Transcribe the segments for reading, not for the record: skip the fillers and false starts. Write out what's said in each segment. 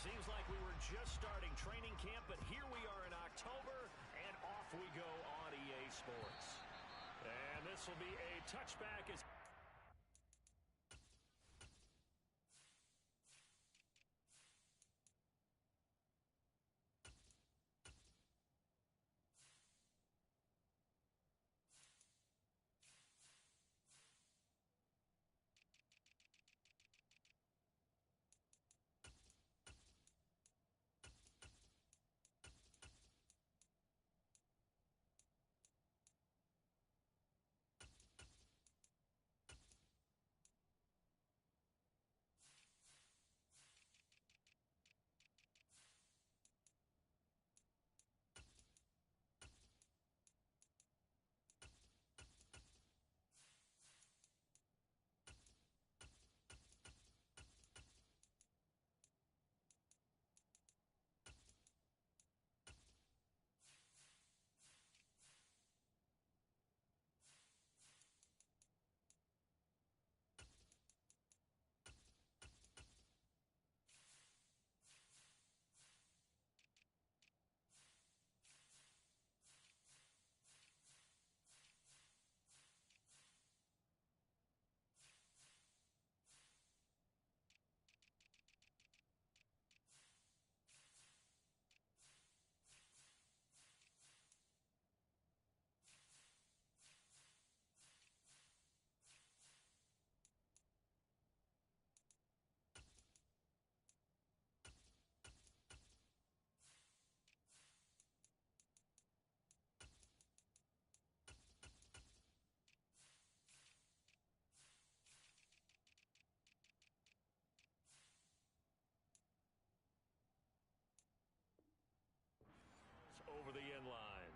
Seems like we were just starting training camp, but here we are in October, and off we go on EA Sports. And this will be a touchback as... over the end line.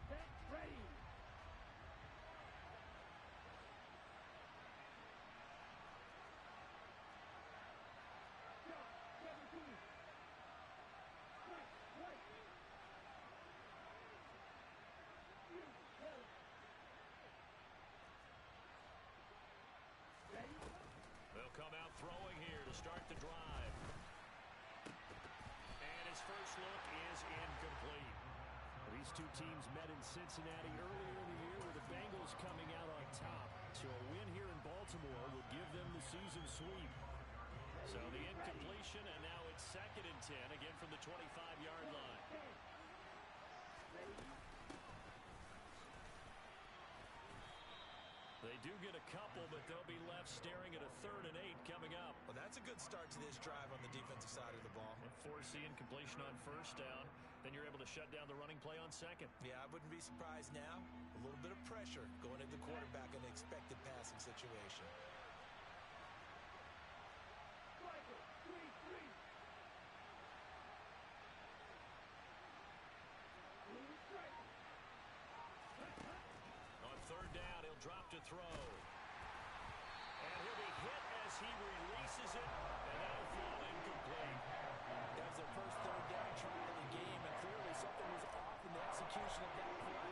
Get ready. They'll come out throwing here to start the drive. And his first look is incomplete. These two teams met in Cincinnati earlier in the year with the Bengals coming out on top. So a win here in Baltimore would give them the season sweep. So the incompletion, and now it's 2nd and 10, again from the 25-yard line. They do get a couple, but they'll be left staring at a 3rd and 8 coming up. Well, that's a good start to this drive on the defensive side of the ball. And force the incompletion on 1st down. Then you're able to shut down the running play on 2nd. Yeah, I wouldn't be surprised now. A little bit of pressure going into quarterback in the expected passing situation. On 3rd down, he'll drop to throw. And he'll be hit as he releases it, and that'll fall incomplete. That was their first 3rd down try of the game, and clearly something was off in the execution of that play.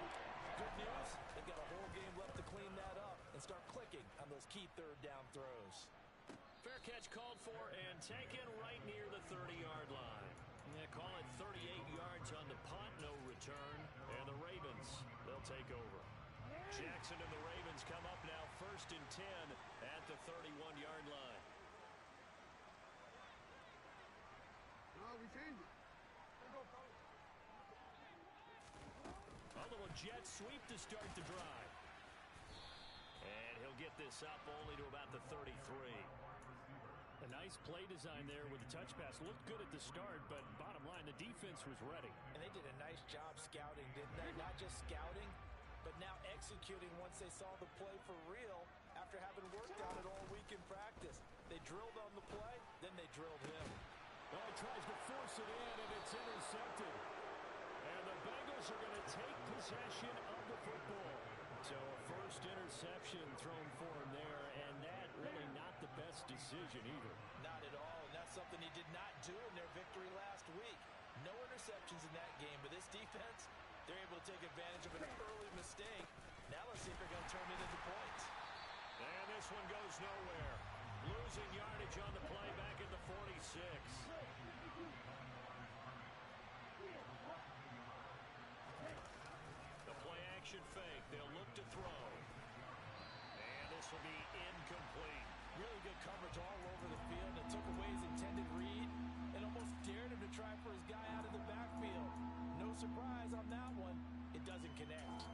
Good news, they've got a whole game left to clean that up and start clicking on those key 3rd down throws. Fair catch called for and taken right near the 30-yard line. Yeah, call it 38 yards on the punt, no return. And the Ravens, they'll take over. Jackson and the Ravens come up now 1st and 10 at the 31-yard line. No, we changed it. A little jet sweep to start the drive. And he'll get this up only to about the 33. A nice play design there with the touch pass. Looked good at the start, but bottom line, the defense was ready. And they did a nice job scouting, didn't they? Not just scouting, but now executing once they saw the play for real after having worked on it all week in practice. They drilled on the play, then they drilled him. Well, he tries to force it in, and it's intercepted. And the Bengals are going to take possession of the football. So a first interception thrown for him there, and that really not the best decision either. Not at all, and that's something he did not do in their victory last interceptions in that game, but this defense, they're able to take advantage of an early mistake. Now let's see if they're going to turn it into points. And this one goes nowhere. Losing yardage on the play back at the 46. The play action fake. They'll look to throw. And this will be incomplete. Really good coverage all over the field. It took away his intended read and almost dared him to try for his guy out of the backfield. No surprise on that one. It doesn't connect.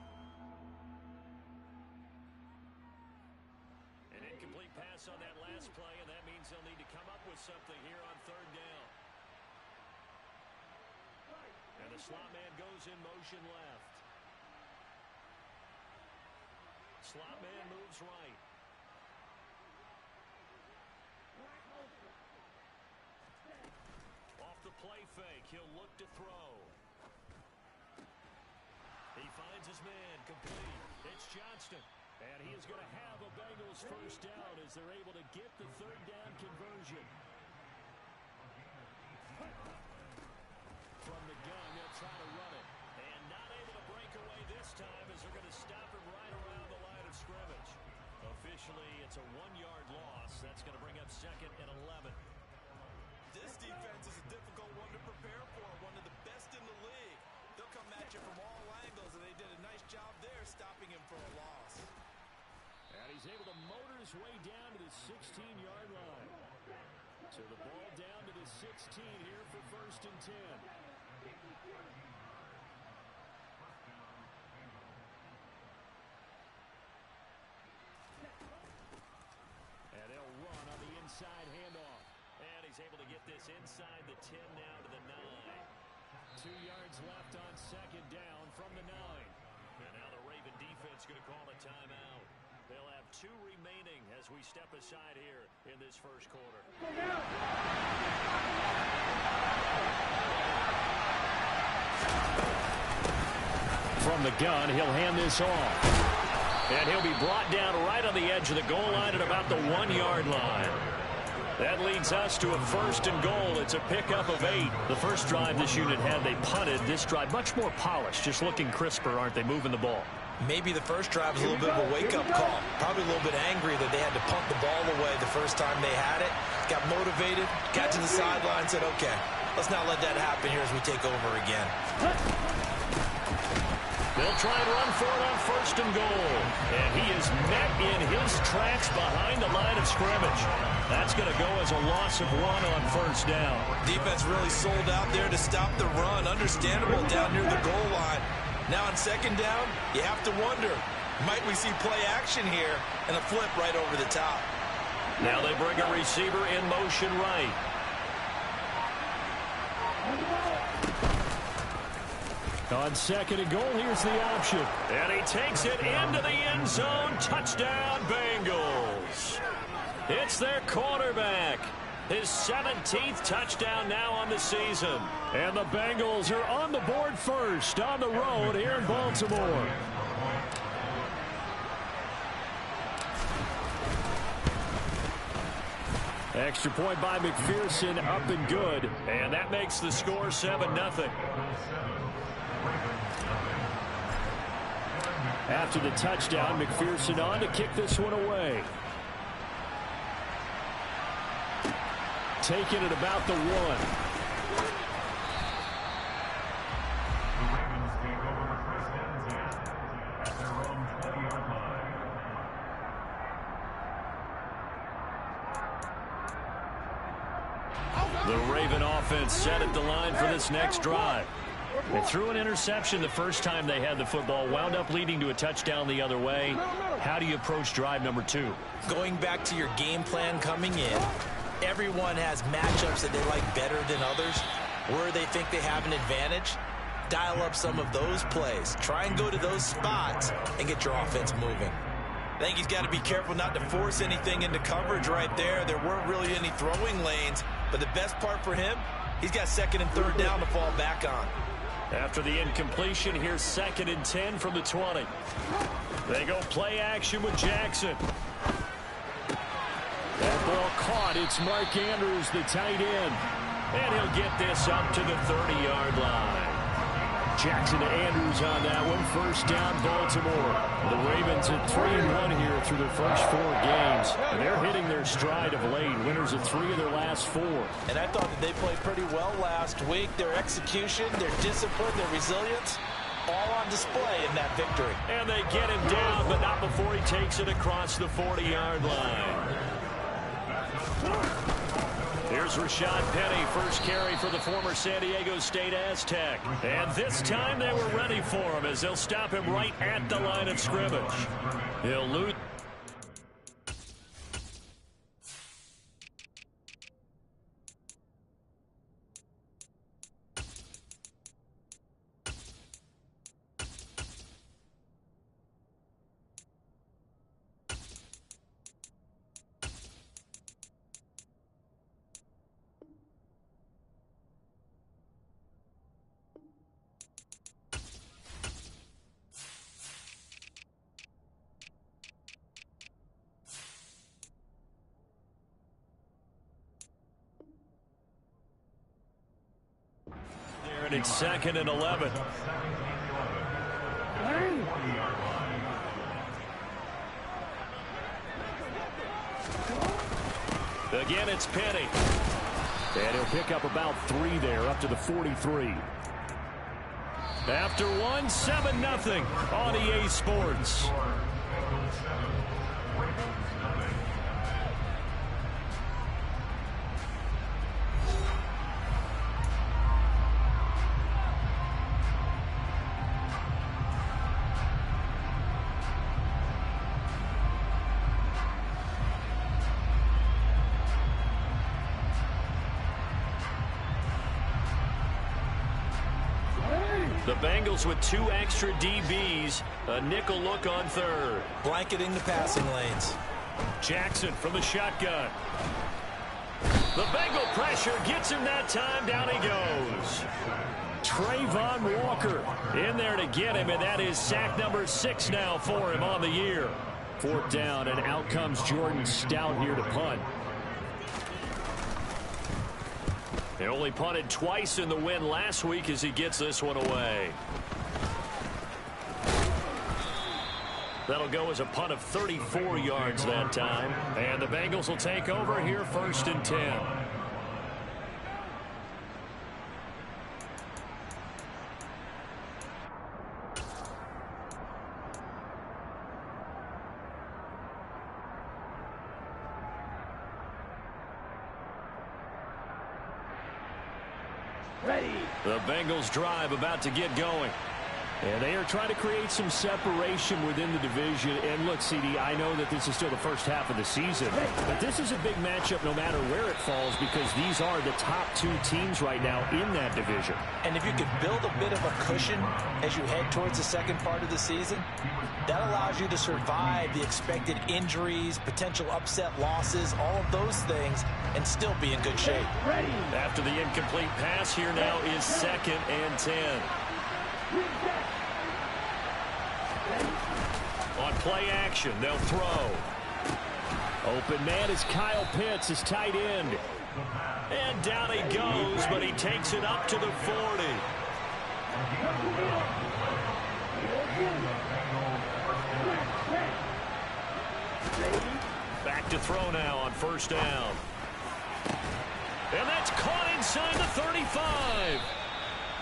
An incomplete pass on that last play, and that means they'll need to come up with something here on third down. And the slot man goes in motion left. Slot man moves right. Off the play fake, he'll look to throw. He finds his man, complete. It's Johnston. And he is going to have a Bengals first down as they're able to get the third down conversion. From the gun, they'll try to run it. And not able to break away this time as they're going to stop him right around the line of scrimmage. Officially, it's a 1-yard loss. That's going to bring up 2nd and 11. This defense is a difficult one to prepare for, one of the best in the league. They'll come at you from all angles, and they did a nice job there stopping him for a loss. And he's able to motor his way down to the 16-yard line. So the ball down to the 16 here for 1st and 10. And they'll run on the inside handoff. And he's able to get this inside the 10 now to the 9. 2 yards left on 2nd down from the 9. And now the Raven defense going to call a timeout. They'll have 2 remaining as we step aside here in this first quarter. From the gun, he'll hand this off. And he'll be brought down right on the edge of the goal line at about the 1-yard line. That leads us to a 1st and goal. It's a pickup of 8. The first drive this unit had, they punted. This drive, much more polished, just looking crisper, aren't they, moving the ball? Maybe the first drive was a little bit of a wake-up call. Probably a little bit angry that they had to punt the ball away the first time they had it. Got motivated, got to the sideline, said, okay, let's not let that happen here as we take over again. They'll try and run for it on 1st and goal. And he is met in his tracks behind the line of scrimmage. That's going to go as a loss of 1 on 1st down. Defense really sold out there to stop the run. Understandable down near the goal line. Now on 2nd down, you have to wonder, might we see play action here and a flip right over the top? Now they bring a receiver in motion right. On 2nd and goal, here's the option. And he takes it into the end zone. Touchdown, Bengals. It's their quarterback. His 17th touchdown now on the season. And the Bengals are on the board first on the road here in Baltimore. Extra point by McPherson, up and good. And that makes the score 7-0. After the touchdown, McPherson on to kick this one away. Taking it about the 1. The Raven offense set at the line for this next drive. They threw an interception the first time they had the football, wound up leading to a touchdown the other way. How do you approach drive number 2? Going back to your game plan coming in, everyone has matchups that they like better than others, where they think they have an advantage. Dial up some of those plays. Try and go to those spots and get your offense moving. I think he's got to be careful not to force anything into coverage right there. There weren't really any throwing lanes, but the best part for him, he's got 2nd and 3rd down to fall back on. After the incompletion, here's 2nd and 10 from the 20. They go play action with Jackson. That ball caught. It's Mark Andrews, the tight end. And he'll get this up to the 30-yard line. Jackson to Andrews on that one. First down, Baltimore. The Ravens at 3-1 here through their first 4 games. And they're hitting their stride of late. Winners of 3 of their last 4. And I thought that they played pretty well last week. Their execution, their discipline, their resilience, all on display in that victory. And they get him down, but not before he takes it across the 40-yard line. Here's Rashad Penny, first carry for the former San Diego State Aztec. And this time they were ready for him as they'll stop him right at the line of scrimmage. He'll lose. It's 2nd and 11. Again, it's Penny. And he'll pick up about 3 there, up to the 43. After one, 7-0 on EA Sports. The Bengals with 2 extra DBs, a nickel look on third. Blanketing the passing lanes. Jackson from the shotgun. The Bengal pressure gets him that time. Down he goes. Trayvon Walker in there to get him, and that is sack number 6 now for him on the year. 4th down, and out comes Jordan Stout here to punt. They only punted twice in the win last week as he gets this one away. That'll go as a punt of 34 yards that time. And the Bengals will take over here 1st and 10. Ready. The Bengals drive about to get going. And they are trying to create some separation within the division. And look, CD, I know that this is still the first half of the season, but this is a big matchup no matter where it falls because these are the top 2 teams right now in that division. And if you could build a bit of a cushion as you head towards the second part of the season, that allows you to survive the expected injuries, potential upset losses, all of those things, and still be in good shape. Ready. After the incomplete pass, here now is 2nd and 10. On play action, they'll throw. Open man is Kyle Pitts, his tight end. And down he goes, but he takes it up to the 40. Back to throw now on 1st down. And that's caught inside the 35.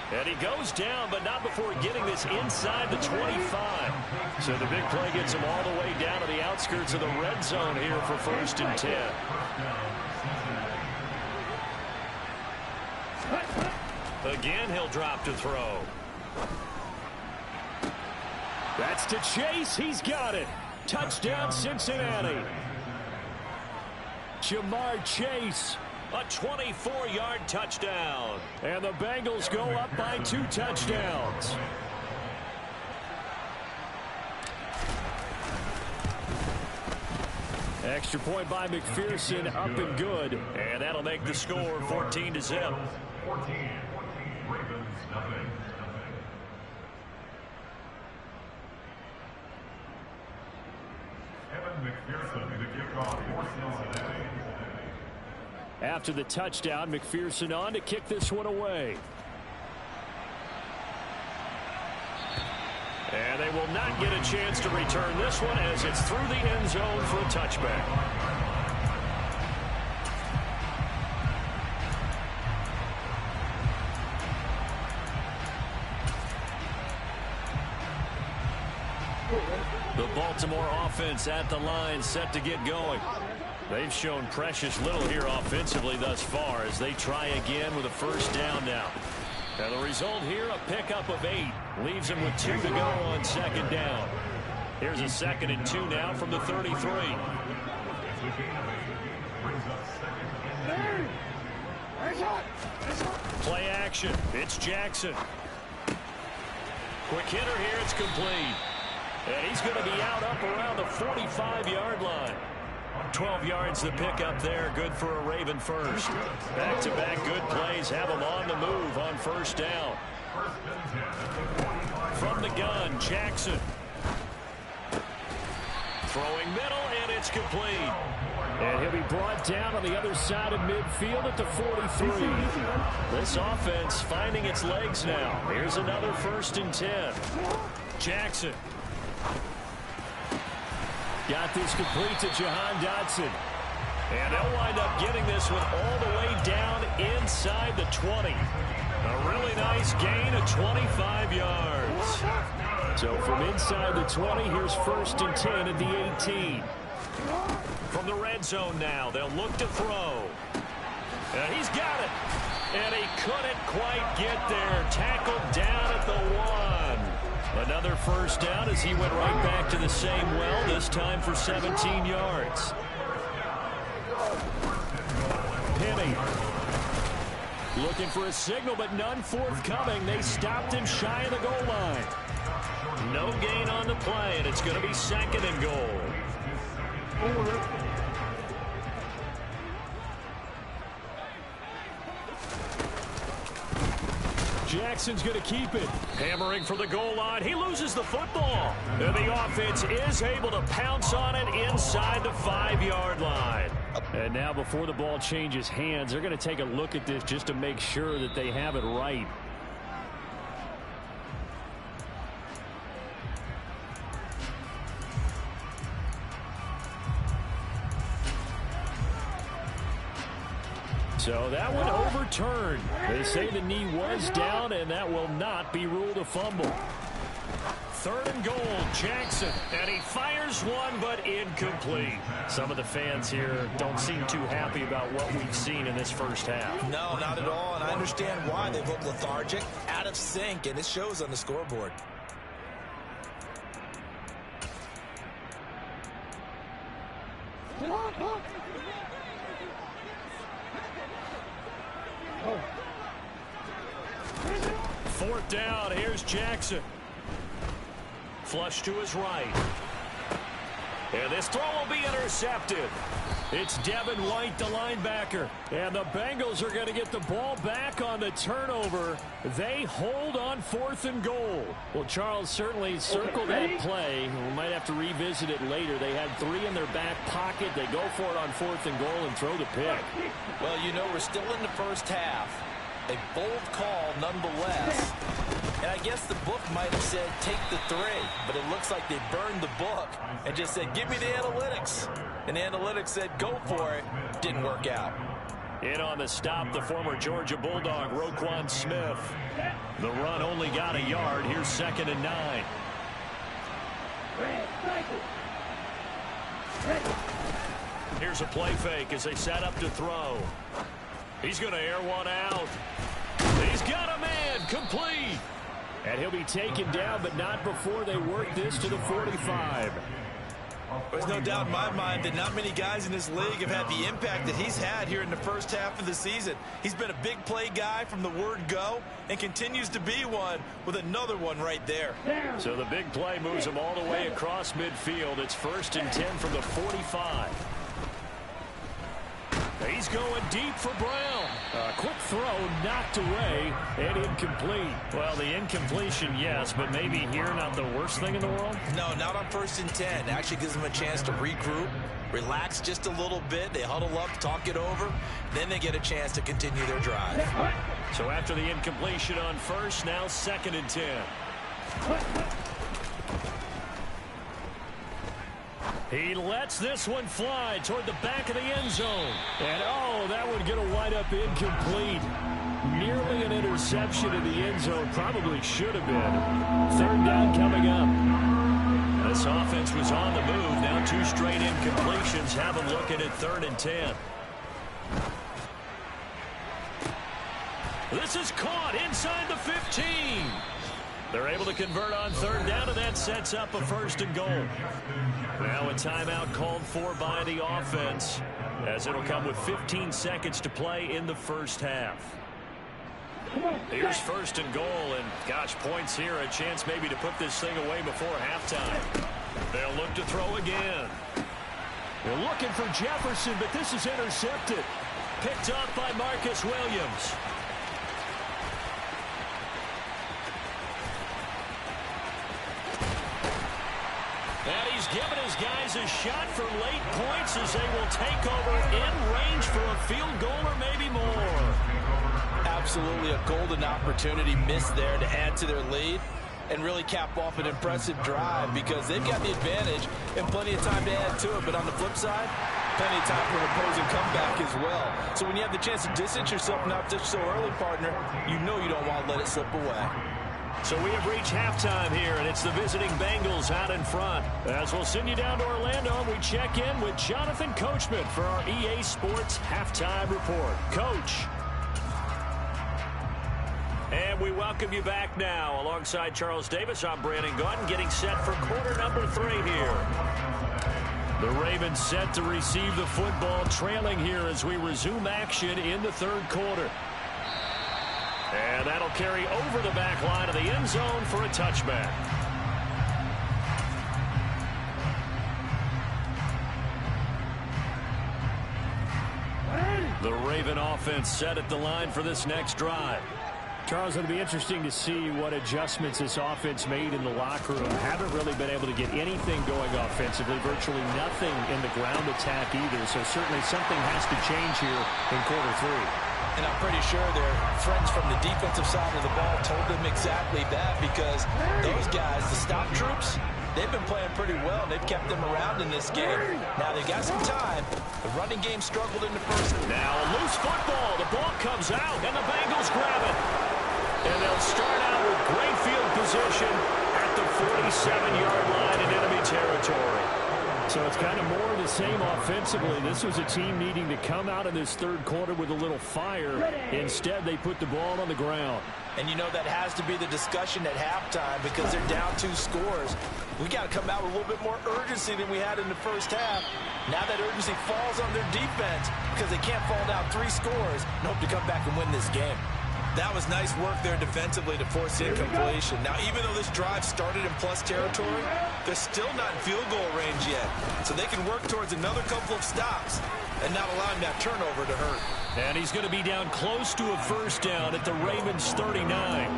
And he goes down, but not before getting this inside the 25. So the big play gets him all the way down to the outskirts of the red zone here for 1st and 10. Again, he'll drop to throw. That's to Chase. He's got it. Touchdown, Cincinnati. Jamar Chase. A 24-yard touchdown. And the Bengals go up by 2 touchdowns. Extra point by McPherson, up and good. And that'll make the score 14-0. 14. Ravens, nothing. Evan McPherson to kick off for Cincinnati. After the touchdown, McPherson on to kick this one away. And they will not get a chance to return this one as it's through the end zone for a touchback. The Baltimore offense at the line, set to get going. They've shown precious little here offensively thus far as they try again with a first down now. And the result here, a pickup of 8. Leaves them with 2 to go on second down. Here's a 2nd and 2 now from the 33. Play action. It's Jackson. Quick hitter here. It's complete. And he's going to be out up around the 45-yard line. 12 yards the pickup there. Good for a Raven first. Back-to-back good plays have them on the move on first down. From the gun, Jackson. Throwing middle, and it's complete. And he'll be brought down on the other side of midfield at the 43. This offense finding its legs now. Here's another 1st and 10. Jackson. Got this complete to Jahan Dotson. And they'll wind up getting this one all the way down inside the 20. A really nice gain of 25 yards. So from inside the 20, here's 1st and 10 at the 18. From the red zone now, they'll look to throw. And he's got it. And he couldn't quite get there. Tackled down at the 1. Another first down as he went right back to the same well, this time for 17 yards. Penny looking for a signal, but none forthcoming. They stopped him shy of the goal line. No gain on the play, and it's going to be 2nd and goal. Jackson's going to keep it. Hammering for the goal line. He loses the football. And the offense is able to pounce on it inside the 5-yard line. And now before the ball changes hands, they're going to take a look at this just to make sure that they have it right. So that one overturned. They say the knee was down, and that will not be ruled a fumble. 3rd and goal, Jackson. And he fires one, but incomplete. Some of the fans here don't seem too happy about what we've seen in this first half. No, not at all, and I understand why. They look lethargic, out of sync, and it shows on the scoreboard. Fourth down, here's Jackson. Flush to his right. And this throw will be intercepted. It's Devin White, the linebacker. And the Bengals are going to get the ball back on the turnover. They hold on 4th and goal. Well, Charles certainly circled that play. We might have to revisit it later. They had 3 in their back pocket. They go for it on 4th and goal and throw the pick. Well, you know, we're still in the first half. A bold call nonetheless. And I guess the book might have said take the 3, but it looks like they burned the book and just said give me the analytics. And the analytics said go for it. Didn't work out. In on the stop, the former Georgia Bulldog, Roquan Smith. The run only got a yard. Here's 2nd and 9. Here's a play fake as they set up to throw. He's going to air one out. He's got a man, complete. And he'll be taken down, but not before they work this to the 45. There's no doubt in my mind that not many guys in this league have had the impact that he's had here in the first half of the season. He's been a big play guy from the word go and continues to be one with another one right there. So the big play moves him all the way across midfield. It's 1st and 10 from the 45. He's going deep for Brown. A quick throw, not knocked away and incomplete. Well, the incompletion, yes, but maybe here not the worst thing in the world? No, not on 1st and 10. Actually gives them a chance to regroup, relax just a little bit. They huddle up, talk it over. Then they get a chance to continue their drive. So after the incompletion on first, now 2nd and 10. He lets this one fly toward the back of the end zone. And, oh, that would get a wind-up incomplete. Nearly an interception in the end zone. Probably should have been. 3rd down coming up. This offense was on the move. Now 2 straight incompletions have them looking at 3rd and 10. This is caught inside the 15. They're able to convert on 3rd down, and that sets up a 1st and goal. Now a timeout called for by the offense, as it'll come with 15 seconds to play in the first half. Here's 1st and goal, and gosh, points here, a chance maybe to put this thing away before halftime. They'll look to throw again. They're looking for Jefferson, but this is intercepted. Picked off by Marcus Williams. And he's given his guys a shot for late points as they will take over in range for a field goal or maybe more. Absolutely a golden opportunity missed there to add to their lead and really cap off an impressive drive because they've got the advantage and plenty of time to add to it. But on the flip side, plenty of time for an opposing comeback as well. So when you have the chance to distance yourself not just so early, partner, you know you don't want to let it slip away. So we have reached halftime here, and it's the visiting Bengals out in front. As we'll send you down to Orlando, and we check in with Jonathan Coachman for our EA Sports Halftime Report. Coach. And we welcome you back now. Alongside Charles Davis, I'm Brandon Gunn, getting set for quarter number 3 here. The Ravens set to receive the football, trailing here as we resume action in the 3rd quarter. And that'll carry over the back line of the end zone for a touchback. The Raven offense set at the line for this next drive. Charles, it'll be interesting to see what adjustments this offense made in the locker room. Haven't really been able to get anything going offensively, virtually nothing in the ground attack either. So certainly something has to change here in quarter 3. And I'm pretty sure their friends from the defensive side of the ball told them exactly that because those guys, the stop troops, they've been playing pretty well. They've kept them around in this game. Now they've got some time. The running game struggled in the first. Now a loose football. The ball comes out, and the Bengals grab it. And they'll start out with great field position at the 47-yard line in enemy territory. So it's kind of more of the same offensively. This was a team needing to come out of this 3rd quarter with a little fire. Instead, they put the ball on the ground. And you know that has to be the discussion at halftime because they're down 2 scores. We got to come out with a little bit more urgency than we had in the first half. Now that urgency falls on their defense because they can't fall down 3 scores and hope to come back and win this game. That was nice work there defensively to force incompletion. Now, even though this drive started in plus territory, they're still not in field goal range yet. So they can work towards another couple of stops and not allowing that turnover to hurt. And he's going to be down close to a 1st down at the Ravens' 39.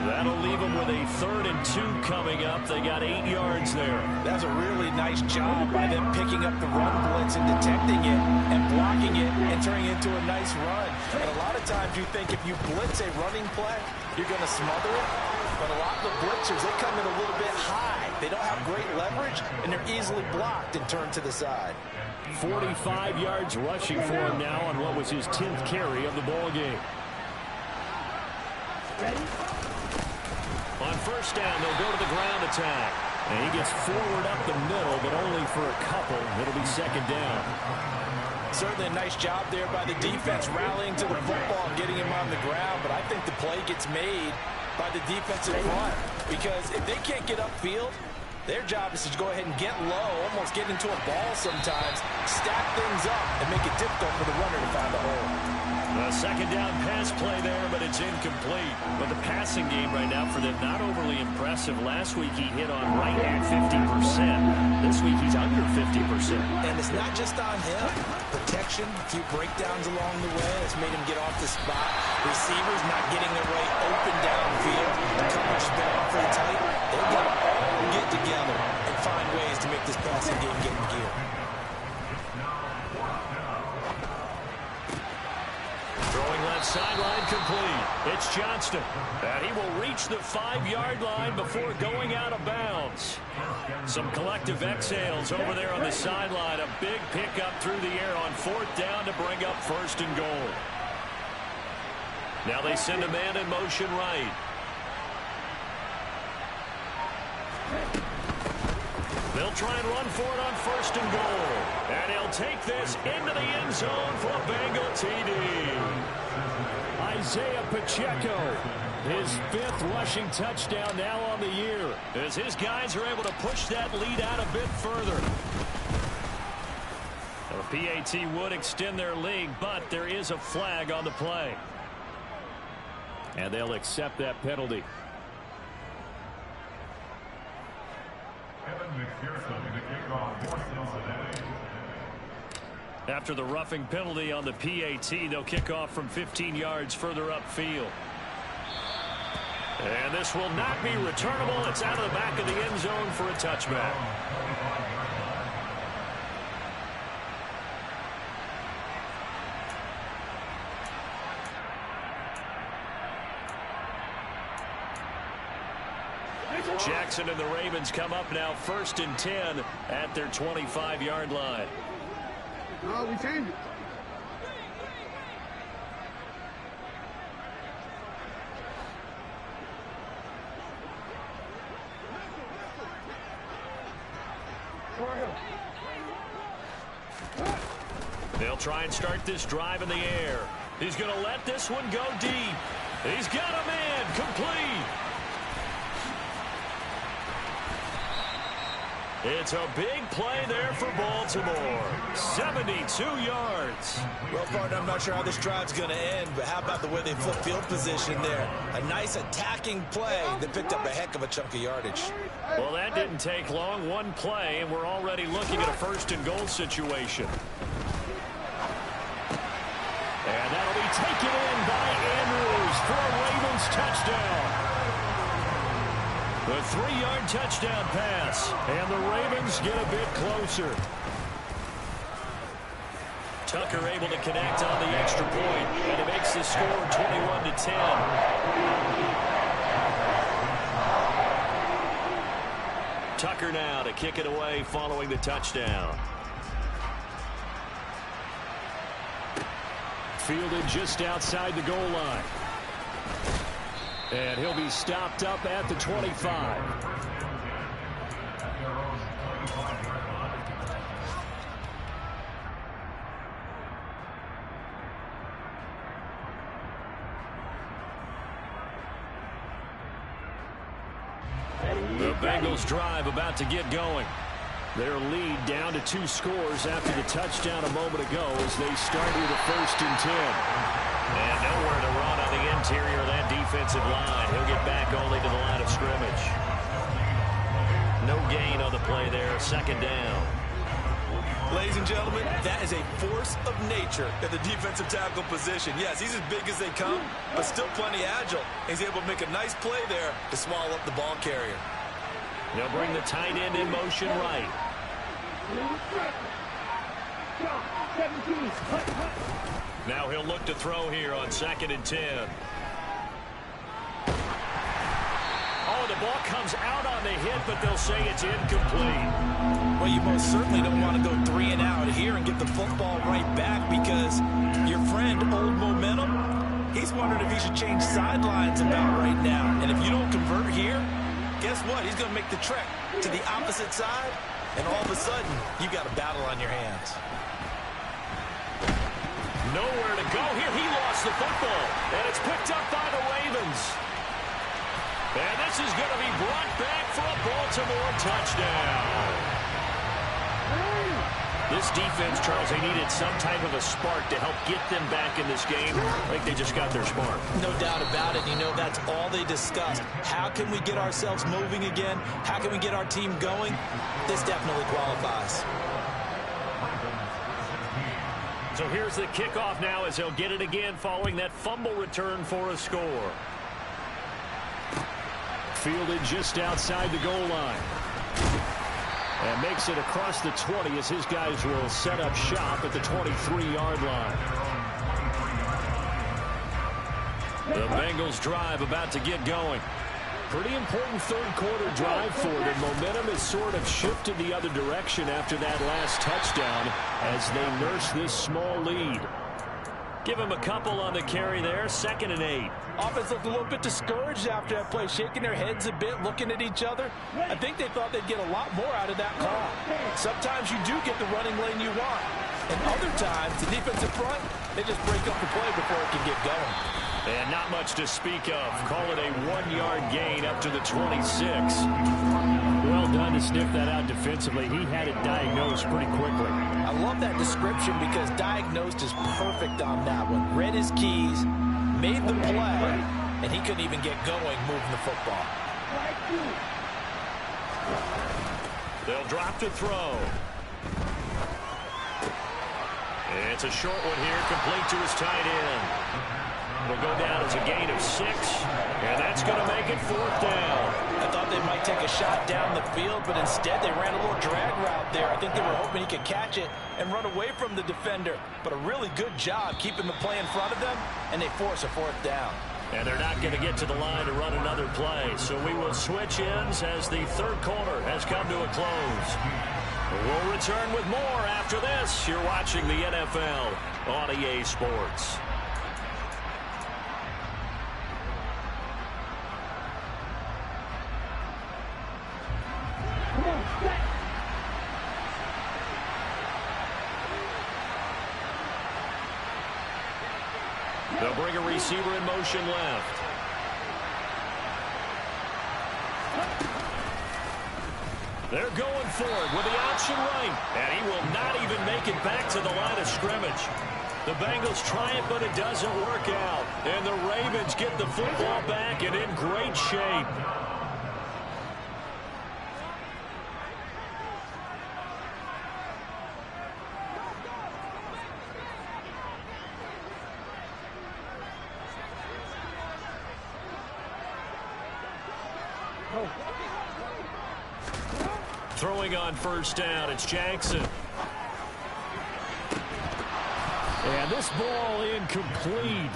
That'll leave them with a 3rd and 2 coming up. They got 8 yards there. That's a really nice job by them picking up the run blitz and detecting it and blocking it and turning it into a nice run. And a lot of times you think if you blitz a running play, you're going to smother it. But a lot of the blitzers, they come in a little bit high. They don't have great leverage, and they're easily blocked and turned to the side. 45 yards rushing for him now on what was his 10th carry of the ball game. Ready? On 1st down, they'll go to the ground attack. And he gets forward up the middle, but only for a couple. It'll be 2nd down. Certainly a nice job there by the defense rallying to the football and getting him on the ground. But I think the play gets made by the defensive front because if they can't get upfield, their job is to go ahead and get low, almost get into a ball sometimes, stack things up, and make it difficult for the runner to find the hole. A 2nd down pass play there, but it's incomplete. But the passing game right now for them, not overly impressive. Last week he hit on right at 50%. This week he's under 50%. And it's not just on him. Protect protection, a few breakdowns along the way. That's made him get off the spot. Receivers not getting their way open downfield. The coverage has been awfully tight. They've got to all get together and find ways to make this passing game get in gear. Throwing left sideline complete. It's Johnston. And he will reach the 5-yard line before going out of bounds. Some collective exhales over there on the sideline. A big pickup through the air on 4th down to bring up 1st and goal. Now they send a man in motion right. They'll try and run for it on 1st and goal. And he'll take this into the end zone for a Bengal TD. Isaiah Pacheco, his 5th rushing touchdown now on the year, as his guys are able to push that lead out a bit further. The PAT would extend their lead, but there is a flag on the play. And they'll accept that penalty. After the roughing penalty on the PAT, they'll kick off from 15 yards further upfield. And this will not be returnable. It's out of the back of the end zone for a touchback. Jackson and the Ravens come up now 1st and 10 at their 25-yard line. No, we changed it. They'll try and start this drive in the air. He's going to let this one go deep. He's got a man complete. It's a big play there for Baltimore. 72 yards. Well, partner, I'm not sure how this drive's going to end, but how about the way they flip field position there? A nice attacking play that picked up a heck of a chunk of yardage. Well, that didn't take long. One play, and we're already looking at a 1st and goal situation. And that'll be taken in by Andrews for a Ravens touchdown. The 3-yard touchdown pass, and the Ravens get a bit closer. Tucker able to connect on the extra point, and it makes the score 21-10. Tucker now to kick it away following the touchdown. Fielded just outside the goal line. And he'll be stopped up at the 25. The Bengals drive about to get going. Their lead down to 2 scores after the touchdown a moment ago as they start with a 1st and 10. And nowhere to run on the interior of that defensive line. He'll get back only to the line of scrimmage. No gain on the play there. 2nd down. Ladies and gentlemen, that is a force of nature at the defensive tackle position. Yes, he's as big as they come, but still plenty agile. He's able to make a nice play there to swallow up the ball carrier. They'll bring the tight end in motion right. Now he'll look to throw here on 2nd and 10. Oh, the ball comes out on the hit, but they'll say it's incomplete. Well, you most certainly don't want to go 3 and out here and get the football right back because your friend, Old Momentum, he's wondering if he should change sidelines about right now. And if you don't convert here, guess what? He's going to make the trek to the opposite side, and all of a sudden, you've got a battle on your hands. Nowhere to go here. He lost the football, and it's picked up by the Ravens. And this is going to be brought back for a Baltimore touchdown. This defense, Charles, they needed some type of a spark to help get them back in this game. I think they just got their spark. No doubt about it. You know, that's all they discussed. How can we get ourselves moving again? How can we get our team going? This definitely qualifies. So here's the kickoff now as he'll get it again following that fumble return for a score. Fielded just outside the goal line. And makes it across the 20 as his guys will set up shop at the 23-yard line. The Bengals drive about to get going. Pretty important third-quarter drive for them. Momentum has sort of shifted the other direction after that last touchdown as they nurse this small lead. Give him a couple on the carry there, 2nd and 8. Offense looked a little bit discouraged after that play, shaking their heads a bit, looking at each other. I think they thought they'd get a lot more out of that call. Sometimes you do get the running lane you want. And other times, the defensive front, they just break up the play before it can get going. And not much to speak of. Call it a 1-yard gain up to the 26. Well done to sniff that out defensively. He had it diagnosed pretty quickly. I love that description because diagnosed is perfect on that one. Read his keys, made the play, and he couldn't even get going moving the football. They'll drop to throw. It's a short one here, complete to his tight end. Will go down as a gain of 6, and that's going to make it 4th down. I thought they might take a shot down the field, but instead they ran a little drag route there. I think they were hoping he could catch it and run away from the defender. But a really good job keeping the play in front of them, and they force a 4th down. And they're not going to get to the line to run another play. So we will switch ends as the third quarter has come to a close. We'll return with more after this. You're watching the NFL on EA Sports. They'll bring a receiver in motion left. They're going for it with the option right. And he will not even make it back to the line of scrimmage. The Bengals try it, but it doesn't work out. And the Ravens get the football back and in great shape. Throwing on 1st down, it's Jackson. And this ball incomplete.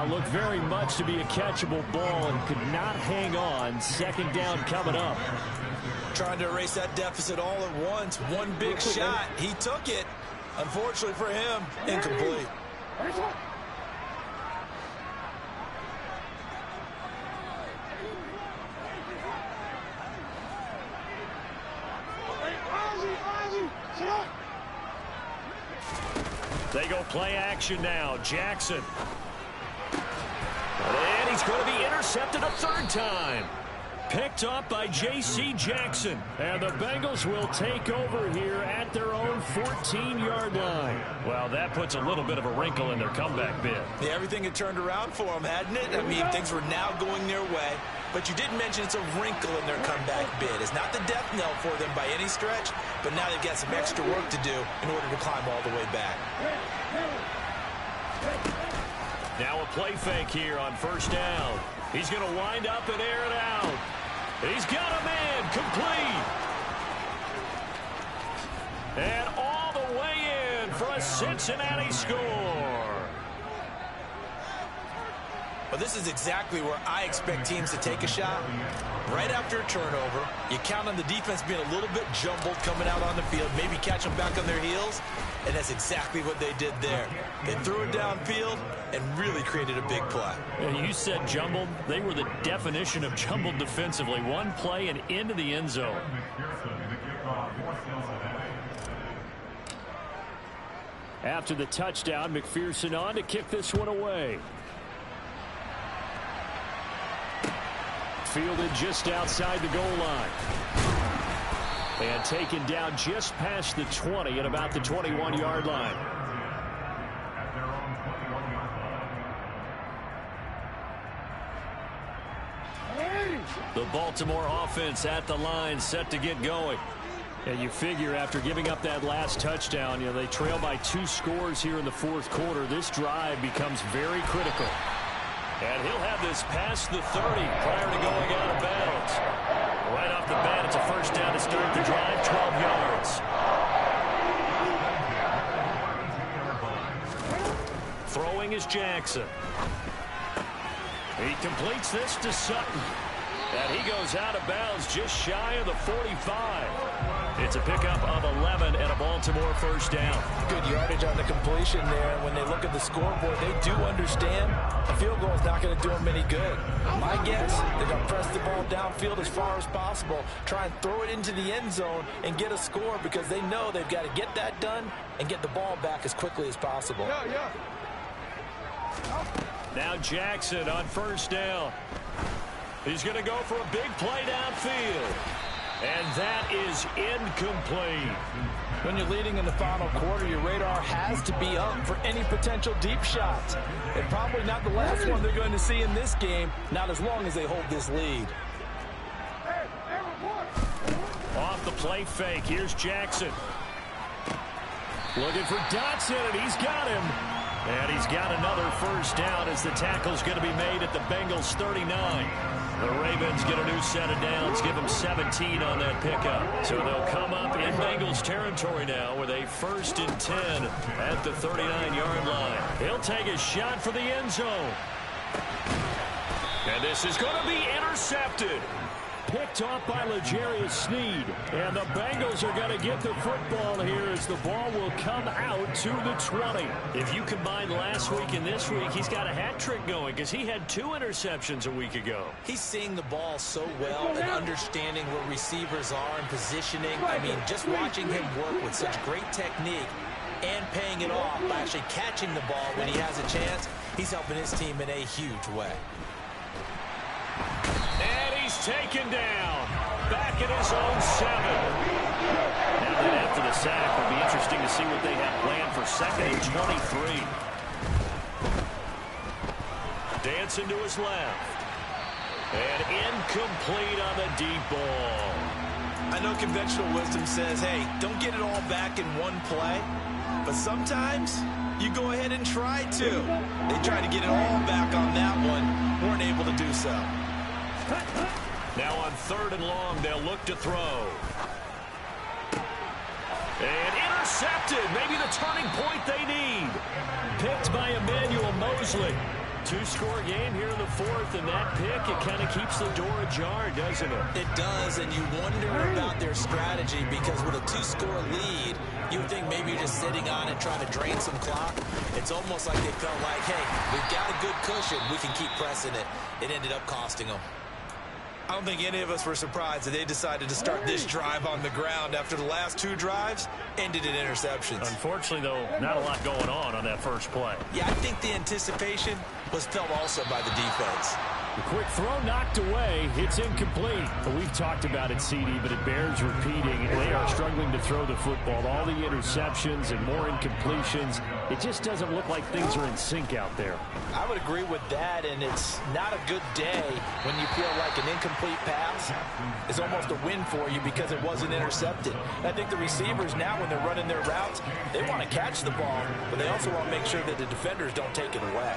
Looked very much to be a catchable ball and could not hang on. 2nd down coming up. Trying to erase that deficit all at once. One big shot. He took it. Unfortunately for him, incomplete. They go play action now. Jackson. And he's going to be intercepted a 3rd time. Picked up by J.C. Jackson. And the Bengals will take over here at their own 14-yard line. Well, that puts a little bit of a wrinkle in their comeback bid. Yeah, everything had turned around for them, hadn't it? I mean, things were now going their way. But you did mention it's a wrinkle in their comeback bid. It's not the death knell for them by any stretch, but now they've got some extra work to do in order to climb all the way back. Now a play fake here on 1st down. He's going to wind up and air it out. He's got a man complete. And all the way in for a Cincinnati score. Well, this is exactly where I expect teams to take a shot. Right after a turnover, you count on the defense being a little bit jumbled coming out on the field, maybe catch them back on their heels, and that's exactly what they did there. They threw it downfield and really created a big play. You said jumbled. They were the definition of jumbled defensively. One play and into the end zone. After the touchdown, McPherson on to kick this one away. Fielded just outside the goal line. And taken down just past the 20 at about the 21-yard line. The Baltimore offense at the line, set to get going. And you figure after giving up that last touchdown, they trail by 2 scores here in the fourth quarter. This drive becomes very critical. And he'll have this past the 30 prior to going out of bounds. Right off the bat, it's a first down to start the drive, 12 yards. Throwing is Jackson. He completes this to Sutton. And he goes out of bounds just shy of the 45. It's a pickup of 11 and a Baltimore first down. Good yardage on the completion there. And when they look at the scoreboard, they do understand a field goal is not going to do them any good. My guess, they're going to press the ball downfield as far as possible, try and throw it into the end zone and get a score because they know they've got to get that done and get the ball back as quickly as possible. Now Jackson on first down. He's going to go for a big play downfield. And that is incomplete. When you're leading in the final quarter, your radar has to be up for any potential deep shots. And probably not the last one they're going to see in this game, not as long as they hold this lead. Off the play fake, here's Jackson. Looking for Dotson, and he's got him. And he's got another first down as the tackle's going to be made at the Bengals 39. The Ravens get a new set of downs, give them 17 on that pickup. So they'll come up in Bengals territory now with a 1st and 10 at the 39-yard line. He'll take a shot for the end zone. And this is going to be intercepted. Picked off by L'Jarius Sneed. And the Bengals are going to get the football here as the ball will come out to the 20. If you combine last week and this week, he's got a hat trick going because he had 2 interceptions a week ago. He's seeing the ball so well and understanding where receivers are and positioning. I mean, just watching him work with such great technique and paying it off by actually catching the ball when he has a chance, he's helping his team in a huge way. And he's taken down. Back at his own 7. Now then after the sack, will be interesting to see what they have planned for 2nd and 23. Dancing to his left. And incomplete on the deep ball. I know conventional wisdom says, hey, don't get it all back in one play. But sometimes you go ahead and try to. They tried to get it all back on that one. Weren't able to do so. Now on 3rd and long, they'll look to throw. And intercepted. Maybe the turning point they need. Picked by Emmanuel Mosley. 2-score game here in the 4th, and that pick, it kind of keeps the door ajar, doesn't it? It does, and you wonder about their strategy because with a 2-score lead, you would think maybe you're just sitting on it trying to drain some clock. It's almost like they felt like, hey, we've got a good cushion. We can keep pressing it. It ended up costing them. I don't think any of us were surprised that they decided to start this drive on the ground after the last 2 drives ended in interceptions. Unfortunately, though, not a lot going on that first play. Yeah, I think the anticipation was felt also by the defense. The quick throw knocked away. It's incomplete. We've talked about it, CD, but it bears repeating. They are struggling to throw the football. All the interceptions and more incompletions. It just doesn't look like things are in sync out there. I would agree with that, and it's not a good day when you feel like an incomplete pass is almost a win for you because it wasn't intercepted. And I think the receivers now, when they're running their routes, they want to catch the ball, but they also want to make sure that the defenders don't take it away.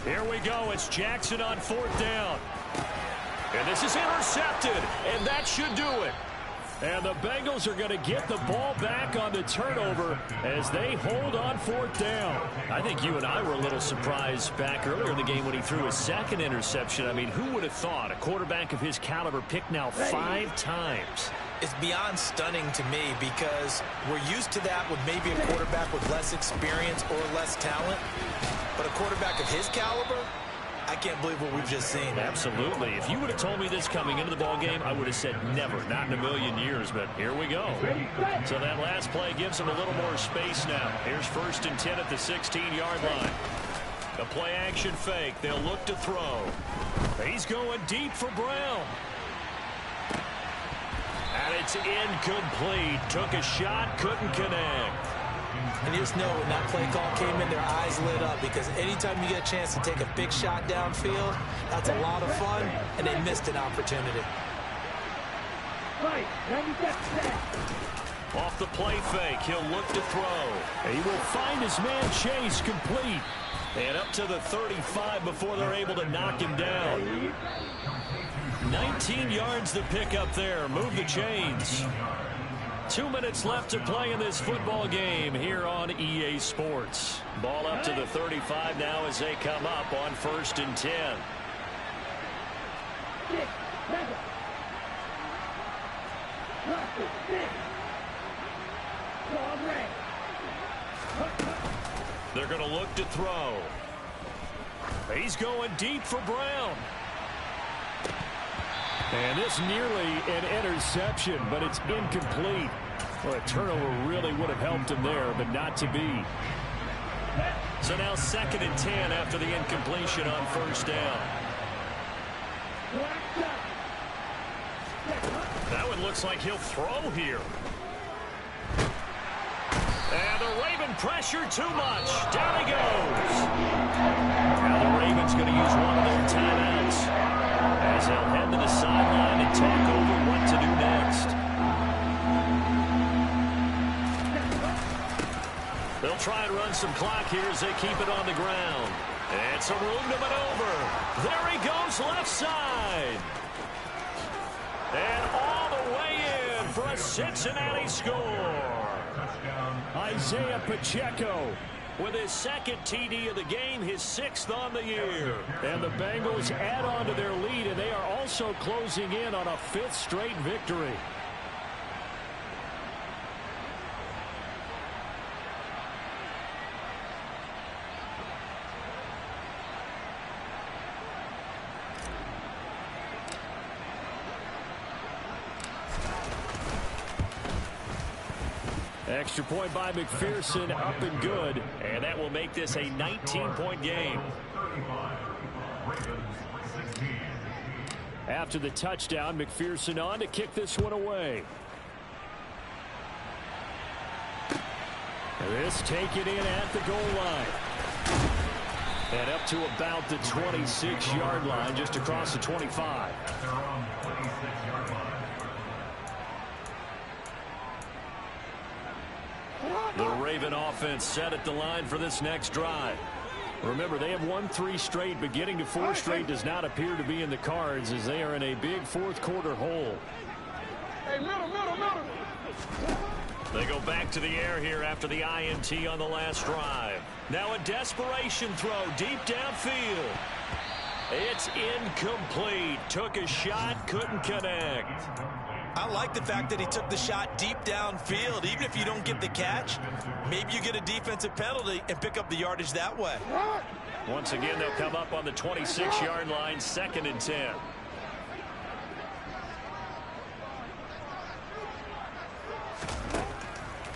Here we go. It's Jackson on 4th down. And this is intercepted, and that should do it. And the Bengals are going to get the ball back on the turnover as they hold on 4th down. I think you and I were a little surprised back earlier in the game when he threw his 2nd interception. I mean, who would have thought a quarterback of his caliber picked now 5 times? It's beyond stunning to me because we're used to that with maybe a quarterback with less experience or less talent. But a quarterback of his caliber, I can't believe what we've just seen. Absolutely. If you would have told me this coming into the ball game, I would have said never, not in a million years, but here we go. So that last play gives them a little more space now. Here's 1st and 10 at the 16-yard line. The play action fake. They'll look to throw. He's going deep for Brown. And it's incomplete. Took a shot, couldn't connect. And you just know when that play call came in, their eyes lit up, because anytime you get a chance to take a big shot downfield, that's a lot of fun, and they missed an opportunity. Off the play fake, he'll look to throw. He will find his man Chase complete. And up to the 35 before they're able to knock him down. 19 yards to pick up there. Move the chains. 2 minutes left to play in this football game here on EA Sports. Ball up to the 35 now as they come up on 1st and 10. They're going to look to throw. He's going deep for Brown. And this nearly an interception, but it's incomplete. Well, a turnover really would have helped him there, but not to be. So now 2nd and 10 after the incompletion on 1st down. That one looks like he'll throw here. And the Raven pressure too much. Down he goes. Now the Ravens going to use one of their timeouts as they'll head to the sideline and talk over what to do next. They'll try and run some clock here as they keep it on the ground. And some room to maneuver. There he goes left side. And all the way in for a Cincinnati score. Isaiah Pacheco with his 2nd TD of the game, his 6th on the year. And the Bengals add on to their lead, and they are also closing in on a 5th straight victory. Extra point by McPherson, up and good. And that will make this a 19-point game. After the touchdown, McPherson on to kick this one away. This taken in at the goal line. And up to about the 26-yard line, just across the 25. The Raven offense set at the line for this next drive. Remember, they have won 3 straight, but getting to 4 straight does not appear to be in the cards as they are in a big 4th quarter hole. Hey, middle. They go back to the air here after the INT on the last drive. Now a desperation throw deep downfield. It's incomplete. Took a shot, couldn't connect. I like the fact that he took the shot deep downfield. Even if you don't get the catch, maybe you get a defensive penalty and pick up the yardage that way. Once again, they'll come up on the 26-yard line, 2nd and 10.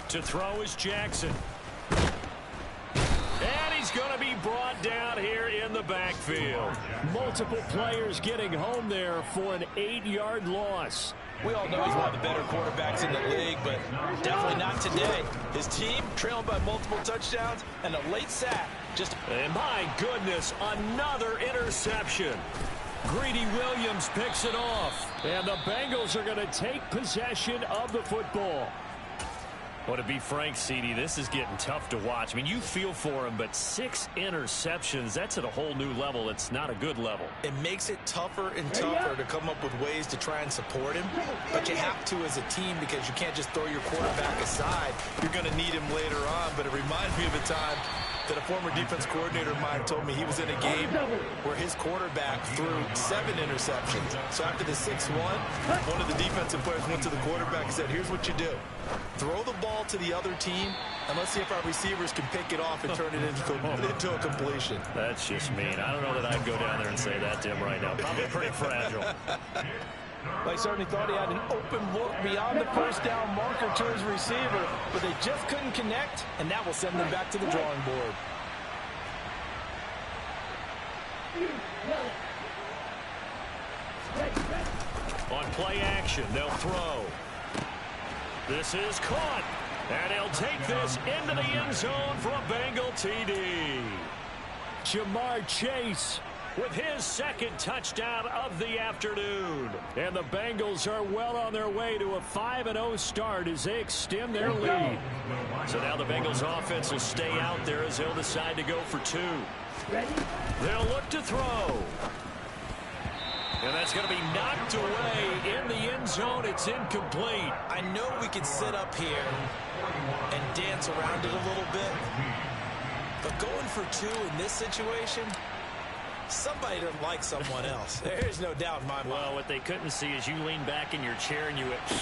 To throw is Jackson. And he's going to be brought down here in the backfield. Multiple players getting home there for an 8-yard loss. We all know he's one of the better quarterbacks in the league, but definitely not today. His team trailed by multiple touchdowns and a late sack. And my goodness, another interception. Greedy Williams picks it off. And the Bengals are going to take possession of the football. Well, to be frank, CD, this is getting tough to watch. I mean, you feel for him, but 6 interceptions, that's at a whole new level. It's not a good level. It makes it tougher and tougher to come up with ways to try and support him. But you have to as a team because you can't just throw your quarterback aside. You're going to need him later on. But it reminds me of a time that a former defense coordinator of mine told me he was in a game where his quarterback threw 7 interceptions. So after the 6-1, one of the defensive players went to the quarterback and said, here's what you do. Throw the ball to the other team, and let's see if our receivers can pick it off and turn it into a completion. That's just mean. I don't know that I'd go down there and say that to him right now. Probably pretty fragile. They certainly thought he had an open look beyond the first down marker to his receiver, but they just couldn't connect, and that will send them back to the drawing board. On play action, they'll throw. This is caught. And he'll take this into the end zone for a Bengal TD. Jamar Chase with his second touchdown of the afternoon. And the Bengals are well on their way to a 5-0 start as they extend their lead. So now the Bengals offense will stay out there as they'll decide to go for two. They'll look to throw. And that's going to be knocked away in the end zone. It's incomplete. I know we could sit up here and dance around it a little bit, but going for two in this situation, somebody doesn't like someone else. There's no doubt in my mind. Well, what they couldn't see is you lean back in your chair and you went, yeah,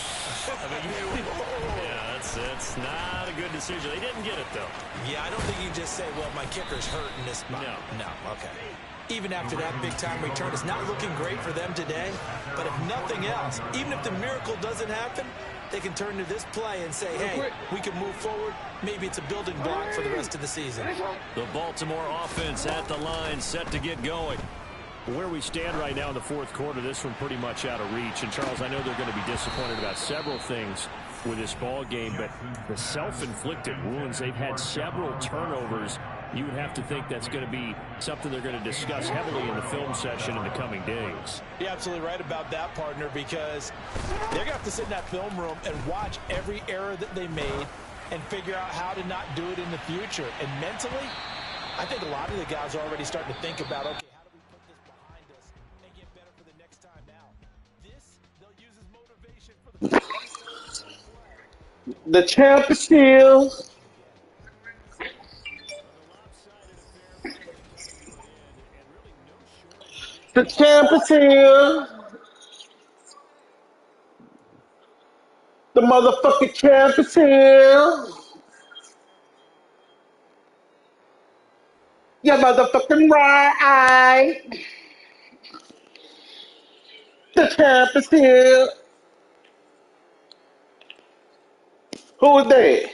that's not a good decision. They didn't get it, though. Yeah, I don't think you can just say, well, my kicker's hurt in this spot. No, okay. Even after that big-time return, it's not looking great for them today. But if nothing else, even if the miracle doesn't happen, they can turn to this play and say, hey, we can move forward. Maybe it's a building block for the rest of the season. The Baltimore offense at the line, set to get going. Where we stand right now in the fourth quarter, this one pretty much out of reach. And, Charles, I know they're going to be disappointed about several things with this ball game, but the self-inflicted wounds, they've had several turnovers. You would have to think that's going to be something they're going to discuss heavily in the film session in the coming days. You're absolutely right about that, partner, because they're going to have to sit in that film room and watch every error that they made and figure out how to not do it in the future. And mentally, I think a lot of the guys are already starting to think about, okay, how do we put this behind us and get better for the next time out? This, they'll use as motivation for the The champ is still. The champ is here. The motherfucking champ is here. You motherfucking right. The champ is here. Who is that?